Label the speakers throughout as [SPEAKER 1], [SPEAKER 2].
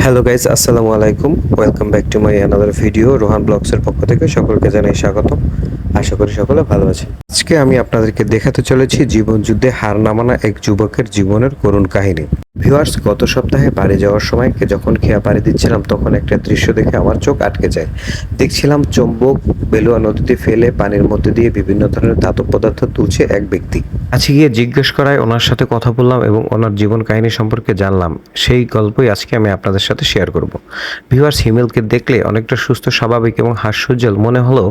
[SPEAKER 1] Hello guys, আসসালামু আলাইকুম। Welcome back to my another video. Rohan ব্লগসের পক্ষ থেকে সকলকে জানাই স্বাগতম। আশা করি সকলে ভালো আছেন। আজকে আমি আপনাদেরকে দেখাতে চলেছি জীবন যুদ্ধে হার না মানা এক যুবকের জীবনের করুণ কাহিনী। ভিউয়ার্স, গত সপ্তাহে বাড়ি যাওয়ার সময় যখন খেয়া পাড়ি দিচ্ছিলাম তখন একটা দৃশ্য দেখে আমার চোখ আটকে যায়। দেখছিলাম চম্বক বেলুয়া নদীতে ফেলে পানির মধ্যে দিয়ে বিভিন্ন ধরনের ধাতব পদার্থ তুলছে এক ব্যক্তি। কাছে গিয়ে জিজ্ঞেস করায় ওনার সাথে কথা বললাম এবং ওনার জীবন কাহিনী সম্পর্কে জানলাম। সেই গল্পই আজকে আমি আপনাদের সাথে শেয়ার করব। ভিউয়ার্স, হিমেলকে দেখলে অনেকটা সুস্থ, স্বাভাবিক এবং হাস্যোজ্জ্বল মনে হলেও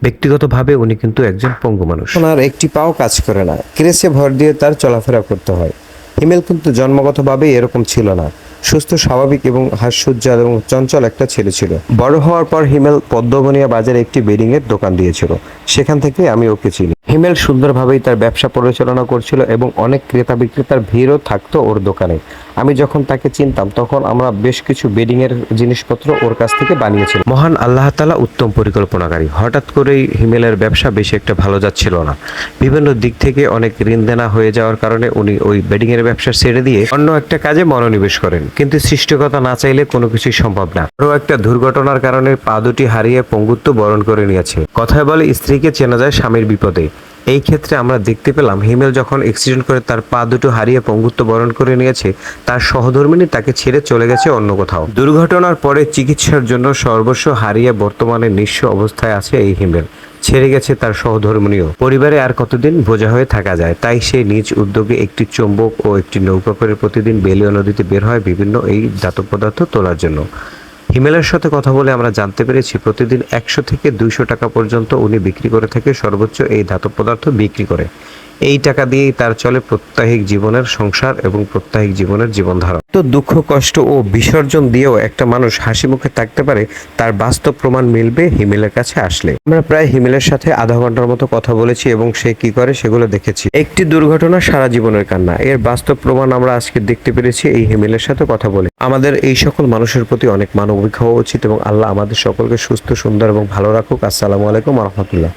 [SPEAKER 1] ব্যক্তিগতভাবে উনি কিন্তু একজন পঙ্গু মানুষ। ওনার একটি পাও কাজ করে না, ক্রেসে ভর দিয়ে তার চলাফেরা করতে হয়। হিমেল কিন্তু জন্মগতভাবেই এরকম ছিল না। সুস্থ, স্বাভাবিক এবং হাস্যোজ্জ্বল এবং চঞ্চল একটা ছেলে ছিল। বড় হওয়ার পর হিমেল পদ্মবনিয়া বাজারে একটি বেডিং এর দোকান দিয়েছিল। সেখান থেকে আমি ওকে চিনি। হিমেল সুন্দরভাবেই তার ব্যবসা পরিচালনা করছিল এবং অনেক ক্রেতা বিক্রেতার ভিড়ও থাকতো ওর দোকানে। আমি যখন তাকে চিনতাম তখন আমরা বেশ কিছু বেডিং এর জিনিসপত্র ওর কাছ থেকে বানিয়েছিলাম। মহান আল্লাহ তাআলা উত্তম পরিকল্পনাকারী। হঠাৎ করেই হিমেলের ব্যবসা বেশি একটা ভালো যাচ্ছিল না। বিভিন্ন দিক থেকে অনেক ঋণ দেনা হয়ে যাওয়ার কারণে উনি ওই বেডিং এর ব্যবসা ছেড়ে দিয়ে অন্য একটা কাজে মনোনিবেশ করেন। কিন্তু সৃষ্টিকর্তা না চাইলে কোনো কিছুই সম্ভব না। আরও একটা দুর্ঘটনার কারণে পা দুটি হারিয়ে পঙ্গুত্ব বরণ করে নিয়েছে। কথায় বলে, স্ত্রীকে চেনা যায় স্বামীর বিপদে। এই ক্ষেত্রে আমরা দেখতে পেলাম হিমেল যখন অ্যাক্সিডেন্ট করে তার পা দুটো হারিয়ে পঙ্গুত্ব বরণ করে নিয়েছে, তার সহধর্মিণী তাকে ছেড়ে চলে গেছে অন্য কোথাও। দুর্ঘটনার পরে চিকিৎসার জন্য সর্বস্ব হারিয়ে বর্তমানে নিঃস্ব অবস্থায় আছে এই হিমেল। ছেড়ে গেছে তার সহধর্মিণীও। পরিবারে আর কতদিন বোঝা হয়ে থাকা যায়, তাই সে নিজ উদ্যোগে একটি চুম্বক ও একটি নৌকা করে প্রতিদিন বেলিয়া নদীতে বের হয় বিভিন্ন এই ধাতব পদার্থ তোলার জন্য। হিমেলের সাথে কথা বলে আমরা জানতে পেরেছি প্রতিদিন 100 থেকে 200 টাকা পর্যন্ত উনি বিক্রি করে থাকে, সর্বোচ্চ এই ধাতব পদার্থ বিক্রি করে। এই টাকা দিয়েই তার চলে প্রত্যাহিক জীবনের সংসার এবং প্রত্যাহিক জীবনের জীবনধারা। তো দুঃখ, কষ্ট ও বিসর্জন দিয়েও একটা মানুষ হাসি মুখে থাকতে পারে, তার বাস্তব প্রমাণ মিলবে হিমেলের কাছে আসলে। আমরা প্রায় হিমেলের সাথে আধা ঘন্টার মতো কথা বলেছি এবং সে কি করে সেগুলো দেখেছি। একটি দুর্ঘটনা সারা জীবনের কান্না, এর বাস্তব প্রমাণ আমরা আজকে দেখতে পেরেছি এই হিমেলের সাথে কথা বলে। আমাদের এই সকল মানুষের প্রতি অনেক মানবিক হওয়া উচিত এবং আল্লাহ আমাদের সকলকে সুস্থ, সুন্দর এবং ভালো রাখুক। আসসালামু আলাইকুম ওয়া রাহমাতুল্লাহ।